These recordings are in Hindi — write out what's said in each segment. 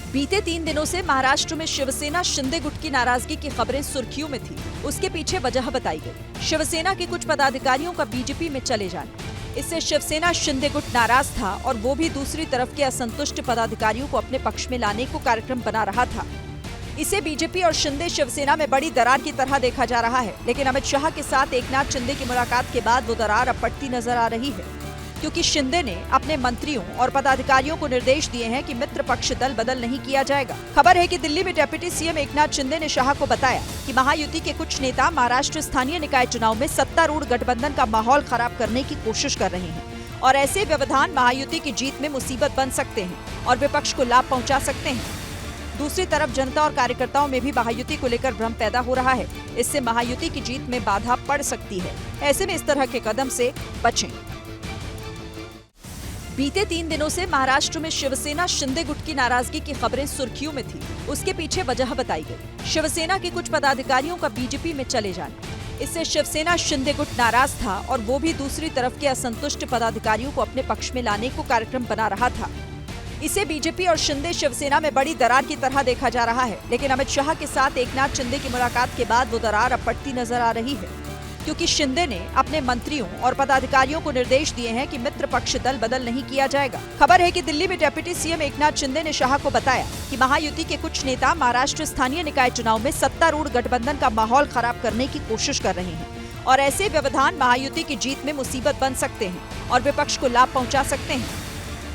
बीते 3 दिनों से महाराष्ट्र में शिवसेना शिंदे गुट की नाराजगी की खबरें सुर्खियों में थी। उसके पीछे वजह बताई गई। शिवसेना के कुछ पदाधिकारियों का बीजेपी में चले जाना। इससे शिवसेना शिंदे गुट नाराज था और वो भी दूसरी तरफ के असंतुष्ट पदाधिकारियों को अपने पक्ष में लाने को कार्यक्रम बना रहा था। इसे बीजेपी और शिंदे शिवसेना में बड़ी दरार की तरह देखा जा रहा है। लेकिन अमित शाह के साथ एकनाथ शिंदे की मुलाकात के बाद वो दरार अब बढ़ती नजर आ रही है, क्योंकि शिंदे ने अपने मंत्रियों और पदाधिकारियों को निर्देश दिए हैं कि मित्र पक्ष दल बदल नहीं किया जाएगा। खबर है कि दिल्ली में डिप्टी सीएम एकनाथ शिंदे ने शाह को बताया कि महायुति के कुछ नेता महाराष्ट्र स्थानीय निकाय चुनाव में सत्तारूढ़ गठबंधन का माहौल खराब करने की कोशिश कर रहे हैं और ऐसे व्यवधान महायुति की जीत में मुसीबत बन सकते हैं और विपक्ष को लाभ पहुँचा सकते हैं। दूसरी तरफ जनता और कार्यकर्ताओं में भी महायुति को लेकर भ्रम पैदा हो रहा है। इससे महायुति की जीत में बाधा पड़ सकती है। ऐसे में इस तरह के कदम से बचें। बीते 3 दिनों से महाराष्ट्र में शिवसेना शिंदे गुट की नाराजगी की खबरें सुर्खियों में थी। उसके पीछे वजह बताई गई। शिवसेना के कुछ पदाधिकारियों का बीजेपी में चले जाना। इससे शिवसेना शिंदे गुट नाराज था और वो भी दूसरी तरफ के असंतुष्ट पदाधिकारियों को अपने पक्ष में लाने को कार्यक्रम बना रहा था। इसे बीजेपी और शिंदे शिवसेना में बड़ी दरार की तरह देखा जा रहा है। लेकिन अमित शाह के साथ एकनाथ शिंदे की मुलाकात के बाद वो दरार अब बढ़ती नजर आ रही है, क्योंकि शिंदे ने अपने मंत्रियों और पदाधिकारियों को निर्देश दिए हैं कि मित्र पक्ष दल बदल नहीं किया जाएगा। खबर है कि दिल्ली में डिप्टी सीएम एकनाथ शिंदे ने शाह को बताया कि महायुति के कुछ नेता महाराष्ट्र स्थानीय निकाय चुनाव में सत्तारूढ़ गठबंधन का माहौल खराब करने की कोशिश कर रहे हैं और ऐसे व्यवधान महायुति की जीत में मुसीबत बन सकते हैं और विपक्ष को लाभ पहुँचा सकते हैं।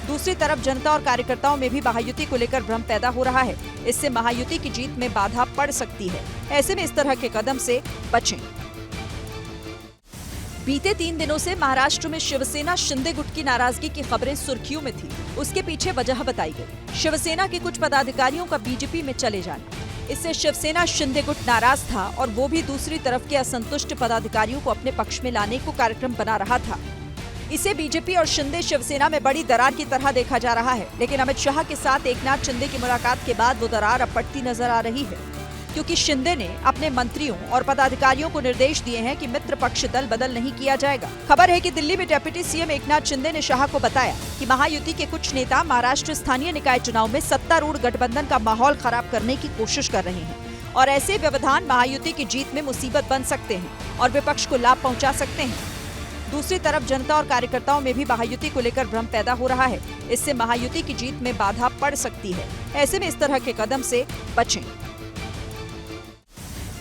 दूसरी तरफ जनता और कार्यकर्ताओं में भी महायुति को लेकर भ्रम पैदा हो रहा है। इससे महायुति की जीत में बाधा पड़ सकती है। ऐसे में इस तरह के कदम से बचें। बीते 3 दिनों से महाराष्ट्र में शिवसेना शिंदे गुट की नाराजगी की खबरें सुर्खियों में थी। उसके पीछे वजह बताई गई। शिवसेना के कुछ पदाधिकारियों का बीजेपी में चले जाना। इससे शिवसेना शिंदे गुट नाराज था और वो भी दूसरी तरफ के असंतुष्ट पदाधिकारियों को अपने पक्ष में लाने को कार्यक्रम बना रहा था। इसे बीजेपी और शिंदे शिवसेना में बड़ी दरार की तरह देखा जा रहा है। लेकिन अमित शाह के साथ एकनाथ शिंदे की मुलाकात के बाद वो दरार अब बढ़ती नजर आ रही है, क्योंकि शिंदे ने अपने मंत्रियों और पदाधिकारियों को निर्देश दिए हैं कि मित्र पक्ष दल बदल नहीं किया जाएगा। खबर है कि दिल्ली में डिप्टी सीएम एकनाथ शिंदे ने शाह को बताया कि महायुति के कुछ नेता महाराष्ट्र स्थानीय निकाय चुनाव में सत्तारूढ़ गठबंधन का माहौल खराब करने की कोशिश कर रहे हैं और ऐसे व्यवधान महायुति की जीत में मुसीबत बन सकते हैं और विपक्ष को लाभ पहुँचा सकते हैं। दूसरी तरफ जनता और कार्यकर्ताओं में भी महायुति को लेकर भ्रम पैदा हो रहा है। इससे महायुति की जीत में बाधा पड़ सकती है। ऐसे में इस तरह के कदम से बचें।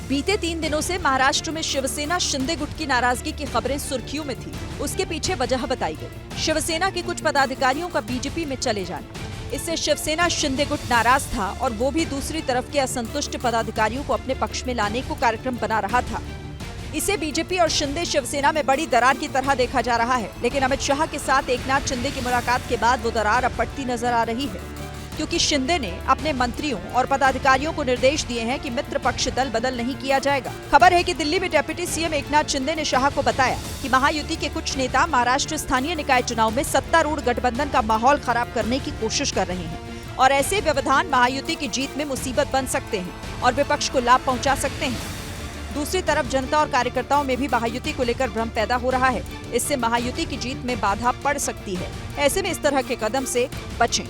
बीते 3 दिनों से महाराष्ट्र में शिवसेना शिंदे गुट की नाराजगी की खबरें सुर्खियों में थी। उसके पीछे वजह बताई गई। शिवसेना के कुछ पदाधिकारियों का बीजेपी में चले जाना। इससे शिवसेना शिंदे गुट नाराज था और वो भी दूसरी तरफ के असंतुष्ट पदाधिकारियों को अपने पक्ष में लाने को कार्यक्रम बना रहा था। इसे बीजेपी और शिंदे शिवसेना में बड़ी दरार की तरह देखा जा रहा है। लेकिन अमित शाह के साथ एकनाथ शिंदे की मुलाकात के बाद वो दरार अब बढ़ती नजर आ रही है, क्योंकि शिंदे ने अपने मंत्रियों और पदाधिकारियों को निर्देश दिए हैं कि मित्र पक्ष दल बदल नहीं किया जाएगा। खबर है कि दिल्ली में डिप्टी सीएम एकनाथ शिंदे ने शाह को बताया कि महायुति के कुछ नेता महाराष्ट्र स्थानीय निकाय चुनाव में सत्तारूढ़ गठबंधन का माहौल खराब करने की कोशिश कर रहे हैं और ऐसे व्यवधान महायुति की जीत में मुसीबत बन सकते हैं और विपक्ष को लाभ पहुँचा सकते हैं। दूसरी तरफ जनता और कार्यकर्ताओं में भी महायुति को लेकर भ्रम पैदा हो रहा है। इससे महायुति की जीत में बाधा पड़ सकती है। ऐसे में इस तरह के कदम से बचें।